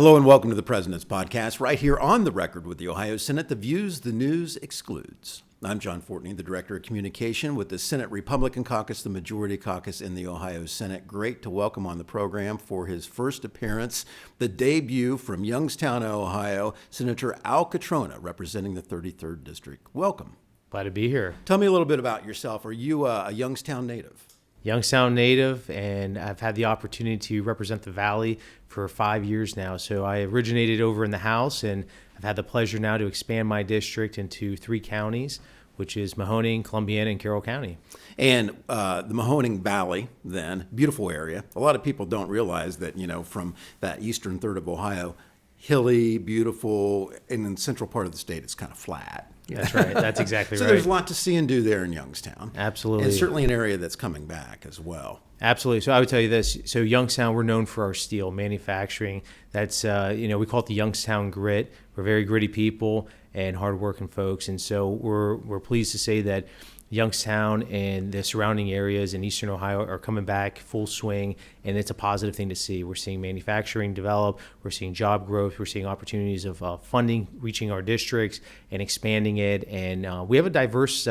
Hello and welcome to the President's Podcast, right here on the record with the Ohio Senate. The views the news excludes. I'm John Fortney, the Director of Communication with the Senate Republican Caucus, the Majority Caucus in the Ohio Senate. Great to welcome on the program for his first appearance, the debut from Youngstown, Ohio, Senator Al Cutrona, representing the 33rd District. Welcome. Glad to be here. Tell me a little bit about yourself. Are you a Youngstown native? Youngstown native, and I've had the opportunity to represent the Valley for 5 years now. So I originated over in the House, and I've had the pleasure now to expand my district into 3 counties, which is Mahoning, Columbiana, and Carroll County. And the Mahoning Valley, then, beautiful area. A lot of people don't realize that, from that eastern third of Ohio, hilly, beautiful, and in the central part of the state, it's kind of flat. That's right. That's exactly so right. So there's a lot to see and do there in Youngstown. Absolutely. And certainly an area that's coming back as well. Absolutely. So I would tell you this. So Youngstown, we're known for our steel manufacturing. That's, we call it the Youngstown grit. We're very gritty people and hardworking folks. And so we're pleased to say that Youngstown and the surrounding areas in eastern Ohio are coming back full swing, and it's a positive thing to see. We're seeing manufacturing develop, we're seeing job growth, we're seeing opportunities of funding reaching our districts and expanding it, and we have a diverse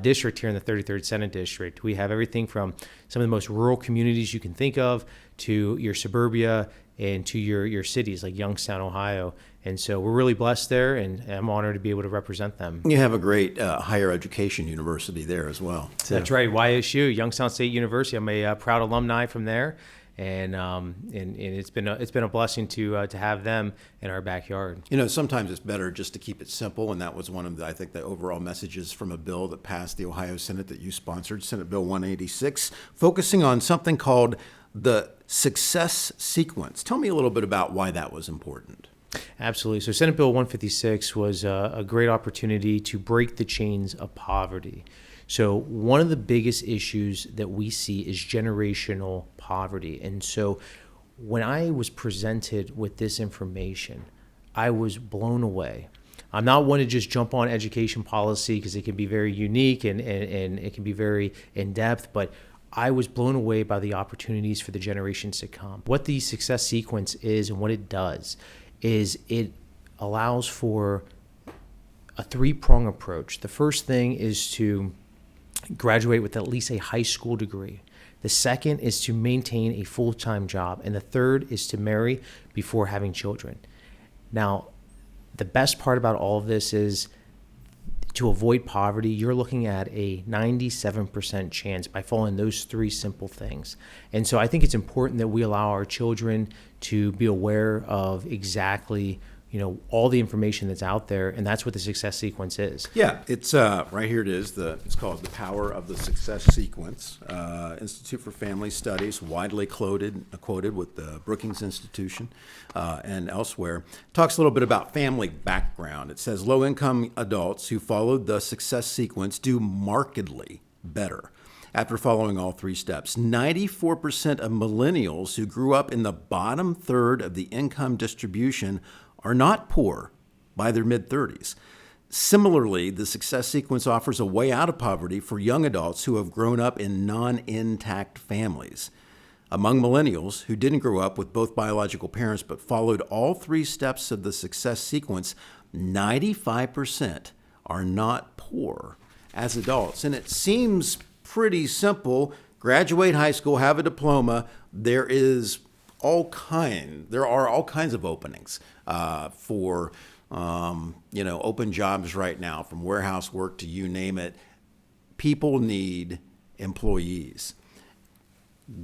district here in the 33rd Senate District. We have everything from some of the most rural communities you can think of to your suburbia and to your cities like Youngstown, Ohio. And so we're really blessed there, and I'm honored to be able to represent them. You have a great higher education university there as well, too. That's right, YSU, Youngstown State University. I'm a proud alumni from there, and it's been a blessing to have them in our backyard. Sometimes it's better just to keep it simple, and that was one of the overall messages from a bill that passed the Ohio Senate that you sponsored, Senate Bill 186, focusing on something called the success sequence. Tell me a little bit about why that was important. Absolutely. So Senate Bill 156 was a great opportunity to break the chains of poverty. So one of the biggest issues that we see is generational poverty. And so when I was presented with this information, I was blown away. I'm not one to just jump on education policy because it can be very unique and it can be very in-depth, but I was blown away by the opportunities for the generations to come. What the success sequence is and what it does is it allows for a 3-prong approach. The first thing is to graduate with at least a high school degree. The second is to maintain a full-time job. And the third is to marry before having children. Now, the best part about all of this is to avoid poverty, you're looking at a 97% chance by following those 3 simple things. And so I think it's important that we allow our children to be aware of exactly, all the information that's out there, and that's what the success sequence is. Yeah, it's right here. It is it's called The Power of the Success Sequence. Institute for Family Studies, widely quoted with the Brookings Institution and elsewhere. Talks a little bit about family background. It says low-income adults who followed the success sequence do markedly better after following all 3 steps. 94% of millennials who grew up in the bottom third of the income distribution are not poor by their mid-30s. Similarly, the success sequence offers a way out of poverty for young adults who have grown up in non-intact families. Among millennials who didn't grow up with both biological parents but followed all 3 steps of the success sequence, 95% are not poor as adults. And it seems pretty simple. Graduate high school, have a diploma. There are all kinds of openings for open jobs right now, from warehouse work to you name it. People need employees.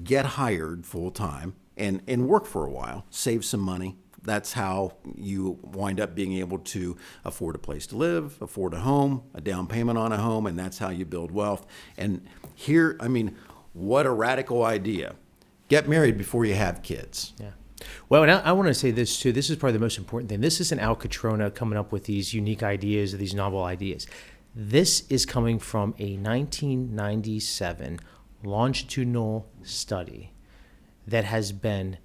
Get hired full time and work for a while. Save some money. That's how you wind up being able to afford a place to live, afford a home, a down payment on a home, and that's how you build wealth. And here, what a radical idea. Get married before you have kids. Yeah. Well, and I want to say this too. This is probably the most important thing. This isn't Al Cutrona coming up with these unique ideas or these novel ideas. This is coming from a 1997 longitudinal study that has been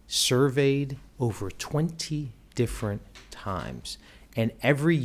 surveyed over 20 different times, and every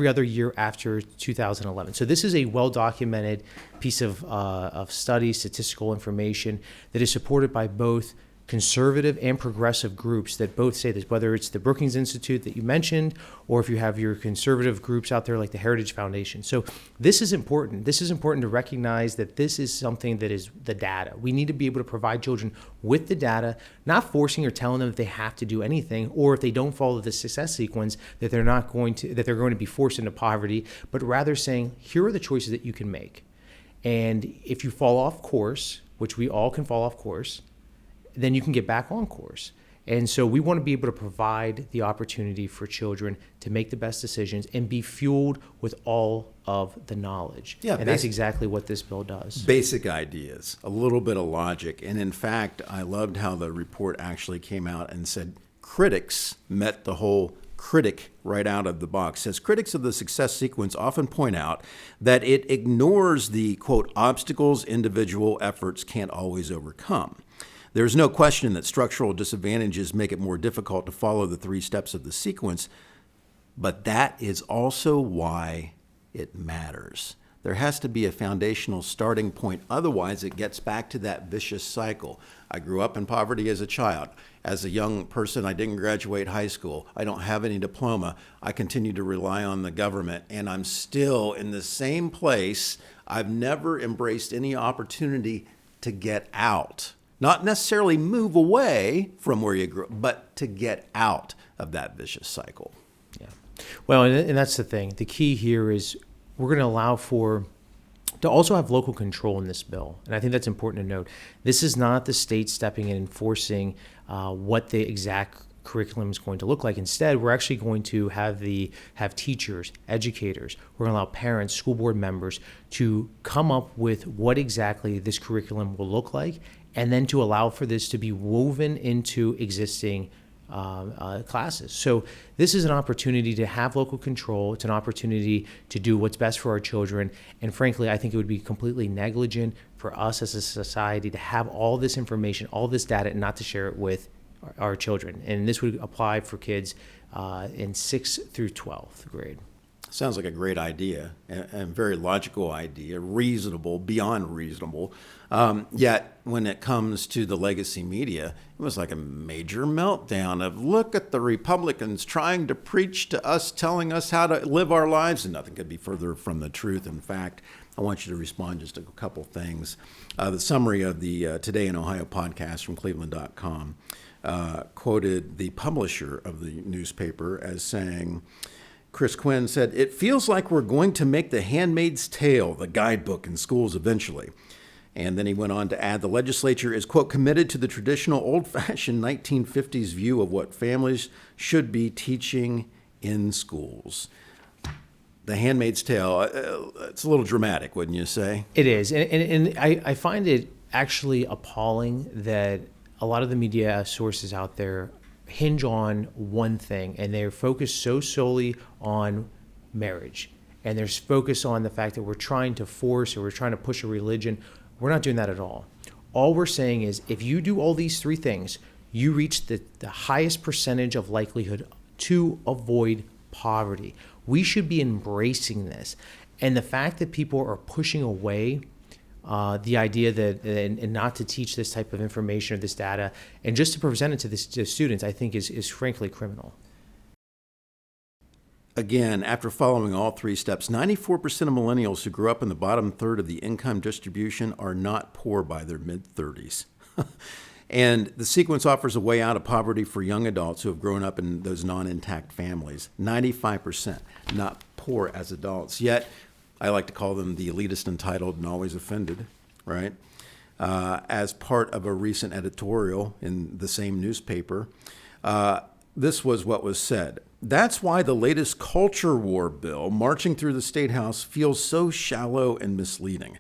other year after 2011. So this is a well-documented piece of study, statistical information that is supported by both conservative and progressive groups that both say this, whether it's the Brookings Institute that you mentioned, or if you have your conservative groups out there like the Heritage Foundation. So this is important. This is important to recognize that this is something that is the data. We need to be able to provide children with the data, not forcing or telling them that they have to do anything, or if they don't follow the success sequence, that they're going to be forced into poverty, but rather saying, here are the choices that you can make. And if you fall off course, which we all can fall off course, then you can get back on course. And so we want to be able to provide the opportunity for children to make the best decisions and be fueled with all of the knowledge. Yeah, and that's exactly what this bill does. Basic ideas, a little bit of logic. And in fact, I loved how the report actually came out and said critics met the whole critic right out of the box. It says critics of the success sequence often point out that it ignores the, quote, obstacles individual efforts can't always overcome. There's no question that structural disadvantages make it more difficult to follow the 3 steps of the sequence, but that is also why it matters. There has to be a foundational starting point. Otherwise, it gets back to that vicious cycle. I grew up in poverty as a child. As a young person, I didn't graduate high school. I don't have any diploma. I continue to rely on the government, and I'm still in the same place. I've never embraced any opportunity to get out. Not necessarily move away from where you grew up, but to get out of that vicious cycle. Yeah. Well, and that's the thing. The key here is we're going to allow to also have local control in this bill. And I think that's important to note. This is not the state stepping in and enforcing what the exact curriculum is going to look like. Instead, we're actually going to have teachers, educators, we're going to allow parents, school board members to come up with what exactly this curriculum will look like, and then to allow for this to be woven into existing classes. So this is an opportunity to have local control. It's an opportunity to do what's best for our children. And frankly, I think it would be completely negligent for us as a society to have all this information, all this data, and not to share it with our children. And this would apply for kids in 6th through 12th grade. Sounds like a great idea, and a very logical idea, reasonable, beyond reasonable. Yet, when it comes to the legacy media, it was like a major meltdown of, look at the Republicans trying to preach to us, telling us how to live our lives, and nothing could be further from the truth. In fact, I want you to respond just to a couple things. The summary of the Today in Ohio podcast from Cleveland.com quoted the publisher of the newspaper as saying, Chris Quinn said, "It feels like we're going to make The Handmaid's Tale the guidebook in schools eventually." And then he went on to add, the legislature is, quote, committed to the traditional old-fashioned 1950s view of what families should be teaching in schools. The Handmaid's Tale, it's a little dramatic, wouldn't you say? It is. And I find it actually appalling that a lot of the media sources out there hinge on one thing, and they're focused so solely on marriage, and they're focused on the fact that we're trying to force or we're trying to push a religion. We're not doing that at all. All we're saying is if you do all these 3 things, you reach the highest percentage of likelihood to avoid poverty. We should be embracing this. And the fact that people are pushing away the idea that and not to teach this type of information or this data and just to present it to students, I think is frankly criminal. Again, after following all 3 steps, 94% of millennials who grew up in the bottom third of the income distribution are not poor by their mid-30s. And the sequence offers a way out of poverty for young adults who have grown up in those non-intact families. 95% not poor as adults. Yet, I like to call them the elitist, entitled, and always offended, right? As part of a recent editorial in the same newspaper, this was what was said. That's why the latest culture war bill marching through the State House feels so shallow and misleading.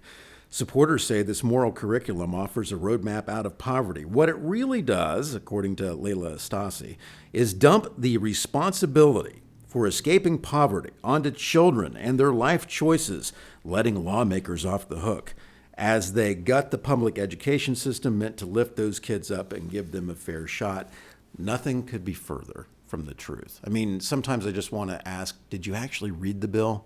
Supporters say this moral curriculum offers a roadmap out of poverty. What it really does, according to Leila Stasi, is dump the responsibility for escaping poverty onto children and their life choices, letting lawmakers off the hook as they gut the public education system meant to lift those kids up and give them a fair shot. Nothing could be further from the truth. I mean, sometimes I just want to ask, did you actually read the bill?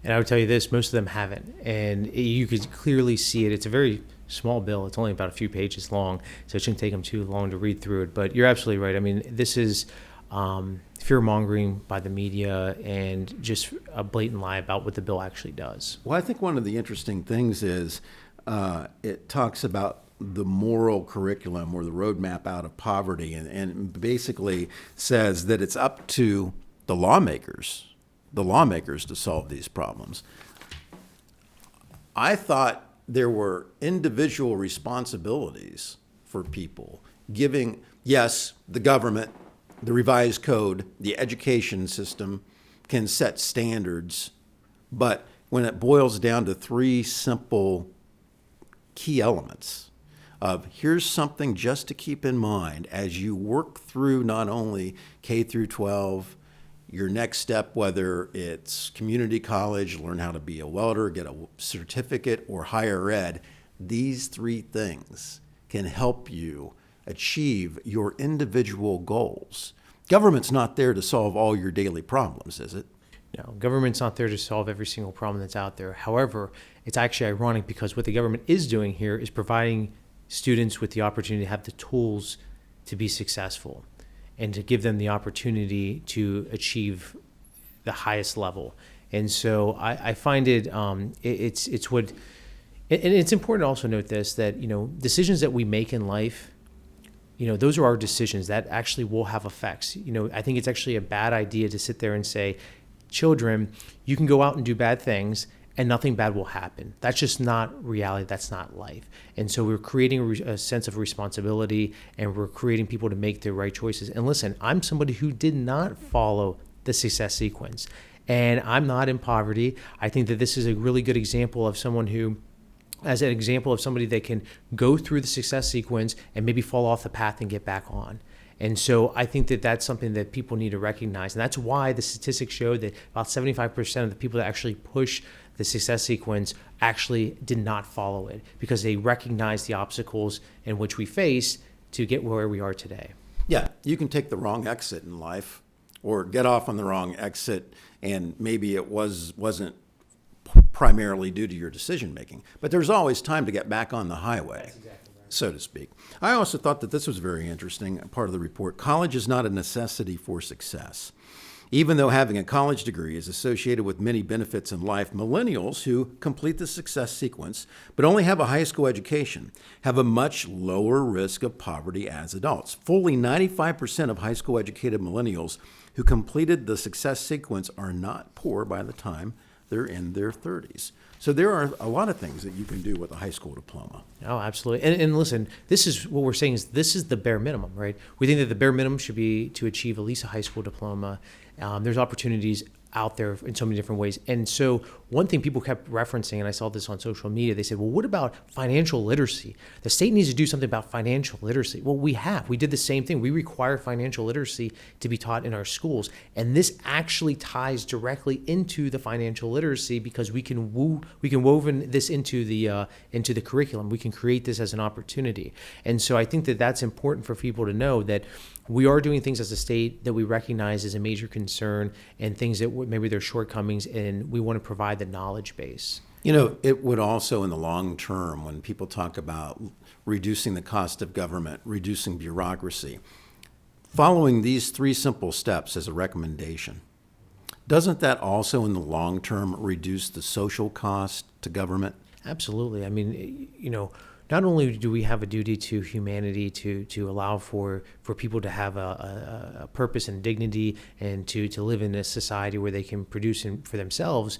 And I would tell you this, most of them haven't. And you could clearly see it. It's a very small bill. It's only about a few pages long, so it shouldn't take them too long to read through it. But you're absolutely right. I mean, this is fear-mongering by the media and just a blatant lie about what the bill actually does. Well, I think one of the interesting things is it talks about the moral curriculum or the roadmap out of poverty, and basically says that it's up to the lawmakers to solve these problems. I thought there were individual responsibilities for people giving, yes, the government, the revised code, the education system can set standards, but when it boils down to three simple key elements of here's something just to keep in mind as you work through not only K through 12, your next step, whether it's community college, learn how to be a welder, get a certificate, or higher ed, these three things can help you achieve your individual goals. Government's not there to solve all your daily problems, is it? No, government's not there to solve every single problem that's out there. However, it's actually ironic because what the government is doing here is providing students with the opportunity to have the tools to be successful and to give them the opportunity to achieve the highest level. And so I find it's what, and it's important to also note this, that, decisions that we make in life, those are our decisions that actually will have effects. I think it's actually a bad idea to sit there and say, children, you can go out and do bad things and nothing bad will happen. That's just not reality. That's not life. And so we're creating a sense of responsibility, and we're creating people to make the right choices. And listen, I'm somebody who did not follow the success sequence, and I'm not in poverty. I think that this is a really good example of someone who, as an example of somebody that can go through the success sequence and maybe fall off the path and get back on. And so I think that that's something that people need to recognize. And that's why the statistics show that about 75% of the people that actually push the success sequence actually did not follow it, because they recognize the obstacles in which we face to get where we are today. Yeah, you can take the wrong exit in life or get off on the wrong exit, and maybe it wasn't primarily due to your decision making. But there's always time to get back on the highway. That's exactly right. So to speak. I also thought that this was very interesting, part of the report. College is not a necessity for success. Even though having a college degree is associated with many benefits in life, millennials who complete the success sequence but only have a high school education have a much lower risk of poverty as adults. Fully 95% of high school educated millennials who completed the success sequence are not poor by the time they're in their 30s. So there are a lot of things that you can do with a high school diploma. Oh, absolutely. And listen, this is what we're saying is this is the bare minimum, right? We think that the bare minimum should be to achieve at least a high school diploma. There's opportunities out there in so many different ways. And so one thing people kept referencing, and I saw this on social media, they said, well, what about financial literacy? The state needs to do something about financial literacy. Well, we did the same thing. We require financial literacy to be taught in our schools. And this actually ties directly into the financial literacy, because we can woven this into the curriculum. We can create this as an opportunity. And so I think that that's important for people to know, that we are doing things as a state that we recognize as a major concern, and things that maybe there's shortcomings, and we want to provide the knowledge base. It would also, in the long term, when people talk about reducing the cost of government, reducing bureaucracy, following these three simple steps as a recommendation, doesn't that also in the long term reduce the social cost to government? Absolutely. I mean, not only do we have a duty to humanity to allow for people to have a purpose and dignity, and to live in a society where they can produce for themselves,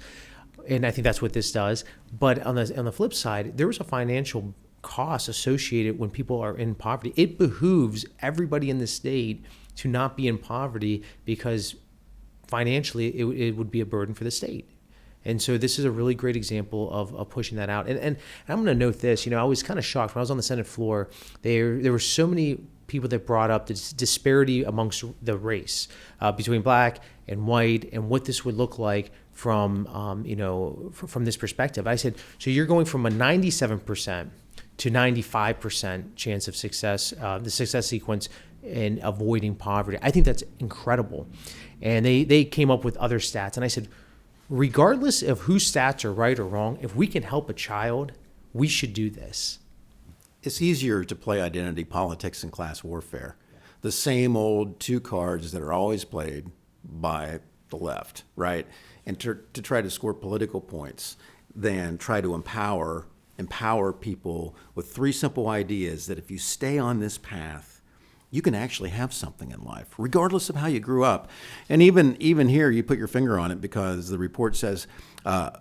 and I think that's what this does. But on the flip side, there is a financial cost associated when people are in poverty. It behooves everybody in the state to not be in poverty, because financially it would be a burden for the state. And so this is a really great example of pushing that out. And I'm going to note this, I was kind of shocked when I was on the Senate floor. There were so many people that brought up the disparity amongst the race between black and white, and what this would look like from this perspective. I said, so you're going from a 97% to 95% chance of success, the success sequence in avoiding poverty. I think that's incredible. And they came up with other stats. And I said, regardless of whose stats are right or wrong, if we can help a child, we should do this. it's easier to play identity politics and class warfare. The same old two cards that are always played by the left, right? And to try to score political points than try to empower people with three simple ideas that if you stay on this path, you can actually have something in life, regardless of how you grew up. And even here, you put your finger on it because the report says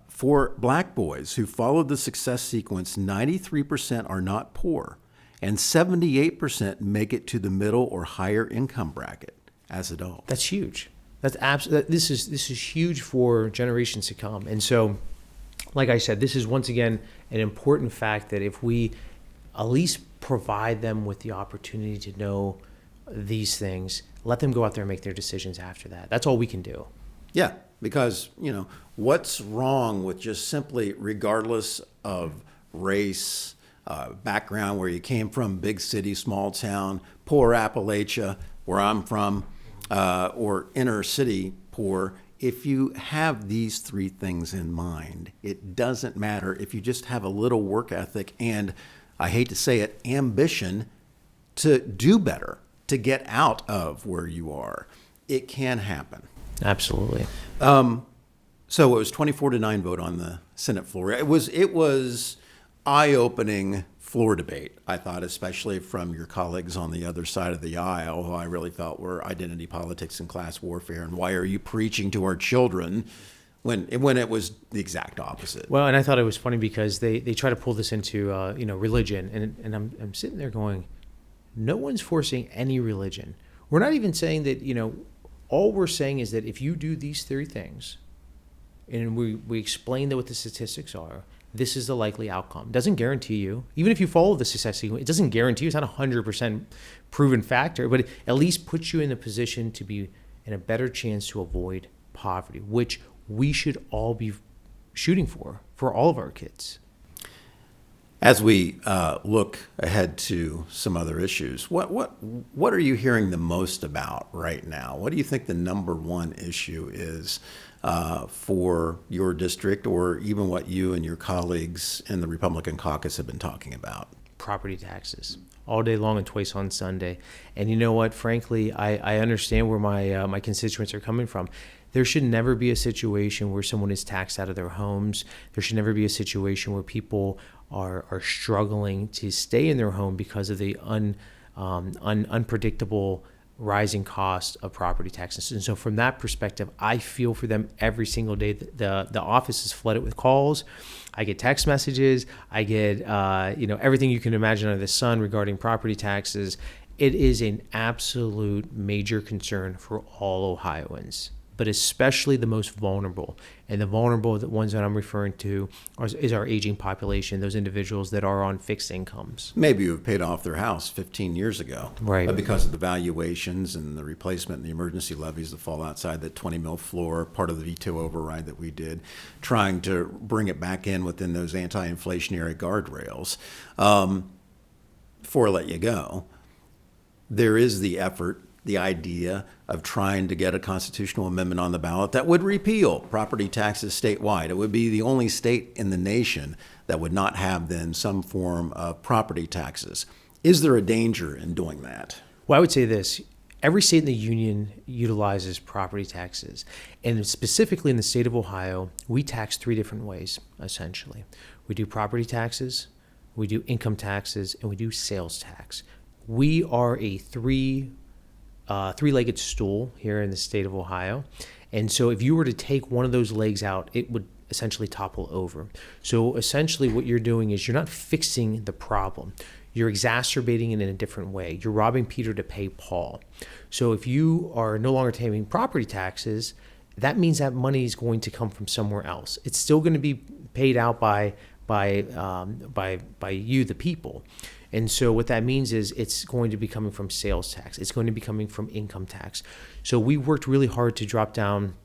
for black boys who followed the success sequence, 93% are not poor, and 78% make it to the middle or higher income bracket as adults. That's huge. This is huge for generations to come. And so, like I said, this is once again an important fact that if we at least provide them with the opportunity to know these things, let them go out there and make their decisions after that. That's all we can do. Yeah, because, what's wrong with just simply, regardless of race, background, where you came from, big city, small town, poor Appalachia, where I'm from, or inner city poor, if you have these three things in mind, it doesn't matter if you just have a little work ethic and, I hate to say it, ambition to do better, to get out of where you are. It can happen. Absolutely. So it was 24-9 vote on the Senate floor. It was eye-opening floor debate, I thought, especially from your colleagues on the other side of the aisle, who I really felt were identity politics and class warfare. And why are you preaching to our children when it was the exact opposite? Well, and I thought it was funny because they try to pull this into religion, and I'm sitting there going, no one's forcing any religion. We're not even saying that, all we're saying is that if you do these three things, and we explain that what the statistics are, this is the likely outcome. Doesn't guarantee you, even if you follow the success sequence, it doesn't guarantee you. It's not a 100% proven factor, but it at least puts you in a position to be in a better chance to avoid poverty, which we should all be shooting for all of our kids. As we look ahead to some other issues, what are you hearing the most about right now? What do you think the number one issue is for your district, or even what you and your colleagues in the Republican caucus have been talking about? Property taxes all day long and twice on Sunday. And you know what? Frankly, I understand where my constituents are coming from. There should never be a situation where someone is taxed out of their homes. There should never be a situation where people are struggling to stay in their home because of the unpredictable rising cost of property taxes. And so from that perspective, I feel for them every single day. The office is flooded with calls. I get text messages. I get everything you can imagine under the sun regarding property taxes. It is an absolute major concern for all Ohioans, but especially the most vulnerable. And the vulnerable, the ones that I'm referring to, is our aging population, those individuals that are on fixed incomes. Maybe you've paid off their house 15 years ago. Right. But because of the valuations and the replacement and the emergency levies that fall outside that 20 mil floor, part of the veto override that we did, trying to bring it back in within those anti-inflationary guardrails. Before I let you go, there is the effort, the idea of trying to get a constitutional amendment on the ballot that would repeal property taxes statewide. It would be the only state in the nation that would not have then some form of property taxes. Is there a danger in doing that? Well, I would say this. Every state in the union utilizes property taxes. And specifically in the state of Ohio, we tax three different ways, essentially. We do property taxes, we do income taxes, and we do sales tax. We are a three-legged stool here in the state of Ohio. And so if you were to take one of those legs out, it would essentially topple over. So essentially what you're doing is you're not fixing the problem. You're exacerbating it in a different way. You're robbing Peter to pay Paul. So if you are no longer paying property taxes, that means that money is going to come from somewhere else. It's still going to be paid out by you, the people. And so what that means is it's going to be coming from sales tax. It's going to be coming from income tax. So we worked really hard to drop down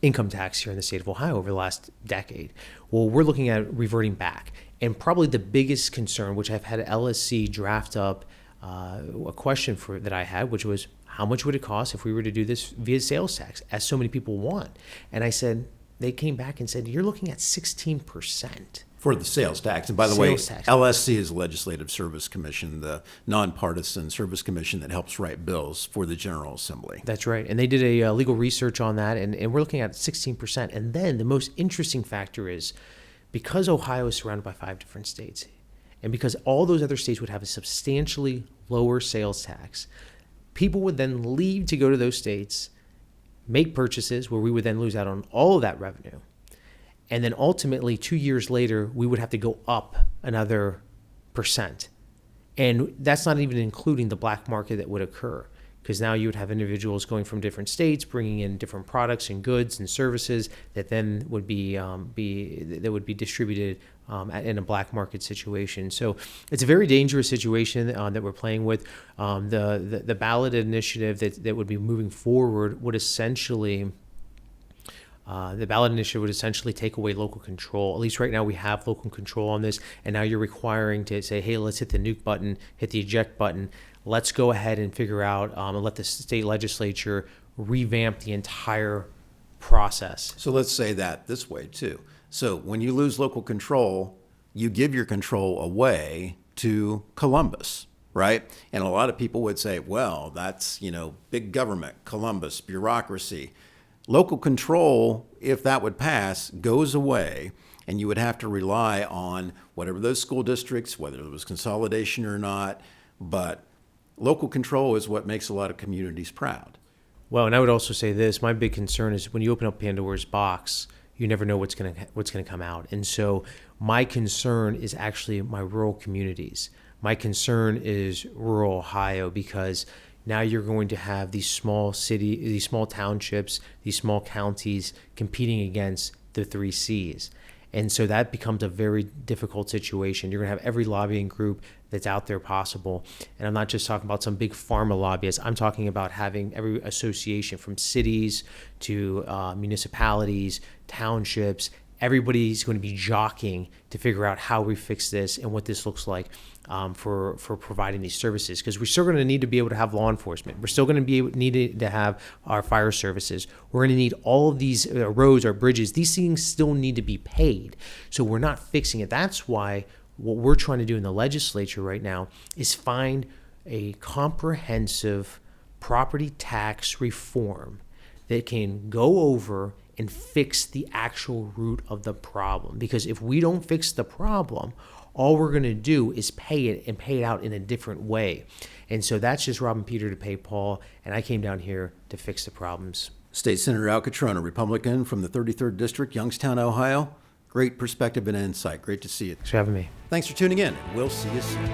income tax here in the state of Ohio over the last decade. Well, we're looking at reverting back. And probably the biggest concern, which I've had LSC draft up a question that I had, which was, how much would it cost if we were to do this via sales tax, as so many people want? And I said, they came back and said, you're looking at 16%. For the sales tax. And by the way, Sales tax. LSC is the Legislative Service Commission, the nonpartisan service commission that helps write bills for the General Assembly. That's right. And they did a legal research on that, and we're looking at 16%. And then the most interesting factor is because Ohio is surrounded by 5 different states, and because all those other states would have a substantially lower sales tax, people would then leave to go to those states, make purchases where we would then lose out on all of that revenue. And then ultimately, 2 years later, we would have to go up another percent. And that's not even including the black market that would occur, because now you would have individuals going from different states, bringing in different products and goods and services that then would be distributed in a black market situation. So it's a very dangerous situation that we're playing with. The ballot initiative that would be moving forward would essentially take away local control. At least right now we have local control on this, and now you're requiring to say, hey, let's hit the nuke button, hit the eject button. Let's go ahead and figure out and let the state legislature revamp the entire process. So let's say that this way too. So when you lose local control, you give your control away to Columbus, right? And a lot of people would say, well, that's, big government, Columbus, bureaucracy. Local control, if that would pass, goes away, and you would have to rely on whatever those school districts, whether there was consolidation or not, but local control is what makes a lot of communities proud. Well, and I would also say this, my big concern is when you open up Pandora's box, you never know what's going to come out. And so my concern is actually my rural communities. My concern is rural Ohio, because now you're going to have these small townships, these small counties competing against the 3 Cs. And so that becomes a very difficult situation. You're going to have every lobbying group that's out there possible. And I'm not just talking about some big pharma lobbyists. I'm talking about having every association from cities to municipalities, townships. Everybody's going to be jockeying to figure out how we fix this and what this looks like for providing these services. Because we're still going to need to be able to have law enforcement. We're still going to need to have our fire services. We're going to need all of these roads or bridges. These things still need to be paid. So we're not fixing it. That's why what we're trying to do in the legislature right now is find a comprehensive property tax reform that can go over and fix the actual root of the problem. Because if we don't fix the problem, all we're going to do is pay it out in a different way. And so that's just robbing Peter to pay Paul, and I came down here to fix the problems. State Senator Al Cutrona, Republican from the 33rd District, Youngstown, Ohio. Great perspective and insight. Great to see you. Thanks for having me. Thanks for tuning in. We'll see you soon.